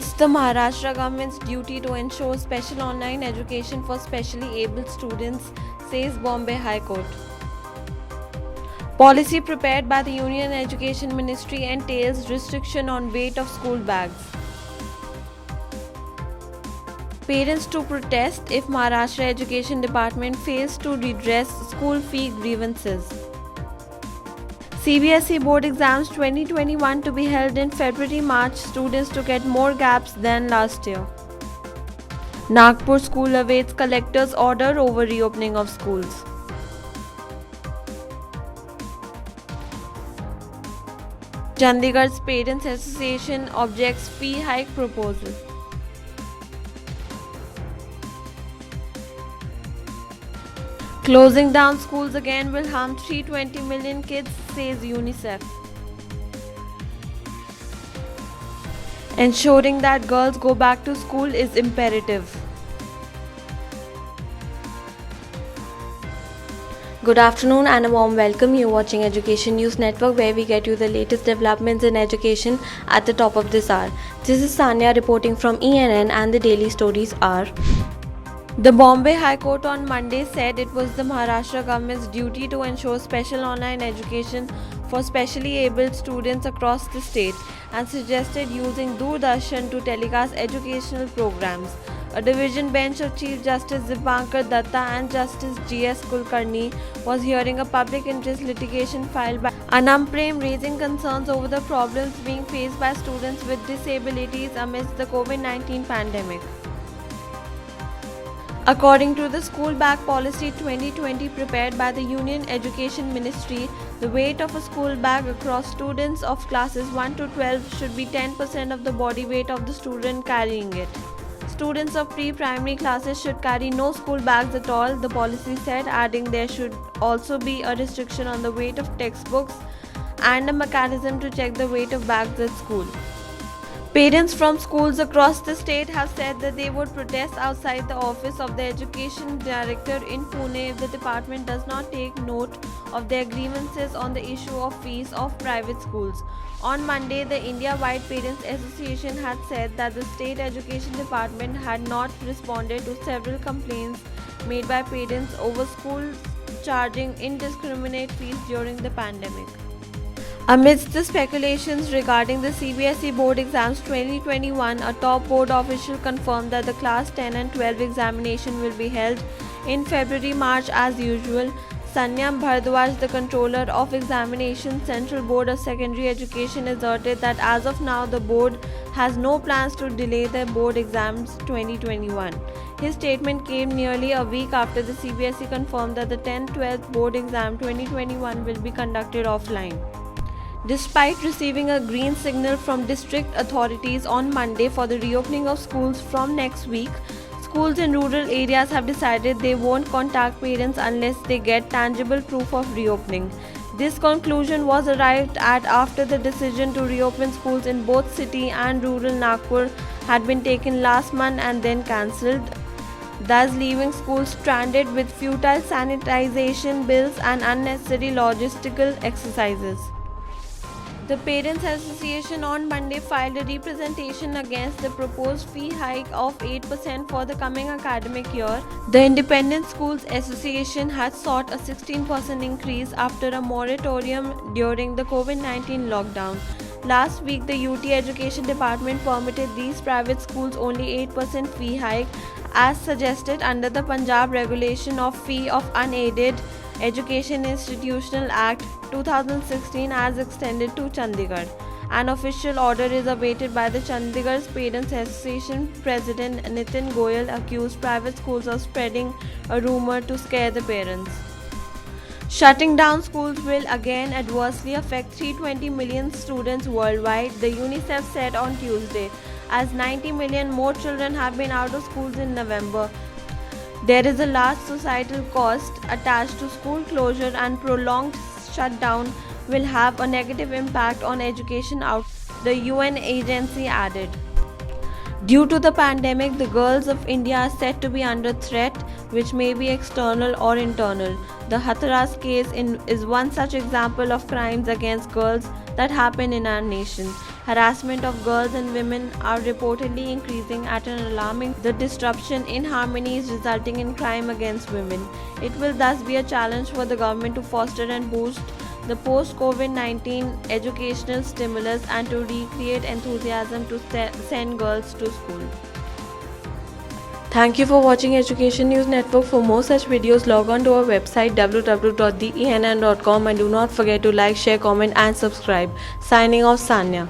It's the Maharashtra government's duty to ensure special online education for specially abled students, says Bombay High Court. Policy prepared by the Union Education Ministry entails restriction on weight of school bags. Parents to protest if Maharashtra Education Department fails to redress school fee grievances. CBSE board exams 2021 to be held in February-March, students to get more gaps than last year. Nagpur school awaits collector's order over reopening of schools. Chandigarh's Parents Association objects fee hike proposal. Closing down schools again will harm 320 million kids, says UNICEF. Ensuring that girls go back to school is imperative. Good afternoon and a warm welcome. You're watching Education News Network, where we get you the latest developments in education at the top of this hour. This is Sanya reporting from ENN, and the daily stories are: the Bombay High Court on Monday said it was the Maharashtra government's duty to ensure special online education for specially abled students across the state and suggested using Doordarshan to telecast educational programs. A division bench of Chief Justice Dipankar Datta and Justice G.S. Kulkarni was hearing a public interest litigation filed by Anam Prem, raising concerns over the problems being faced by students with disabilities amidst the COVID-19 pandemic. According to the School Bag Policy 2020 prepared by the Union Education Ministry, the weight of a school bag across students of classes 1 to 12 should be 10% of the body weight of the student carrying it. Students of pre-primary classes should carry no school bags at all, the policy said, adding there should also be a restriction on the weight of textbooks and a mechanism to check the weight of bags at school. Parents from schools across the state have said that they would protest outside the office of the Education Director in Pune if the department does not take note of their grievances on the issue of fees of private schools. On Monday, the India-wide Parents Association had said that the State Education Department had not responded to several complaints made by parents over schools charging indiscriminate fees during the pandemic. Amidst the speculations regarding the CBSE board exams 2021, a top board official confirmed that the class 10 and 12 examination will be held in February-March as usual. Sanyam Bhardwaj, the controller of Examinations Central Board of Secondary Education, asserted that as of now the board has no plans to delay the board exams 2021. His statement came nearly a week after the CBSE confirmed that the 10-12 board exam 2021 will be conducted offline. Despite receiving a green signal from district authorities on Monday for the reopening of schools from next week, schools in rural areas have decided they won't contact parents unless they get tangible proof of reopening. This conclusion was arrived at after the decision to reopen schools in both city and rural Nagpur had been taken last month and then cancelled, thus leaving schools stranded with futile sanitization bills and unnecessary logistical exercises. The Parents Association on Monday filed a representation against the proposed fee hike of 8% for the coming academic year. The Independent Schools Association had sought a 16% increase after a moratorium during the COVID-19 lockdown. Last week, the UT Education Department permitted these private schools only 8% fee hike, as suggested under the Punjab Regulation of Fee of Unaided Education Institutional Act 2016 as extended to Chandigarh. An official order is awaited by the Chandigarh's Parents Association President Nitin Goyal, accused private schools of spreading a rumor to scare the parents. Shutting down schools will again adversely affect 320 million students worldwide, the UNICEF said on Tuesday, as 90 million more children have been out of schools in November. There is a large societal cost attached to school closure, and prolonged shutdown will have a negative impact on education the UN agency added. Due to the pandemic, the girls of India are said to be under threat, which may be external or internal. The Hathras case is one such example of crimes against girls that happen in our nation. harassment of girls and women are reportedly increasing at an alarming rate. The disruption in harmony is resulting in crime against women. It will thus be a challenge for the government to foster and boost the post-COVID-19 educational stimulus and to recreate enthusiasm to send girls to school. Thank you for watching Education News Network. For more such videos, log on to our website www.theENN.com and do not forget to like, share, comment and subscribe. Signing off, Sanya.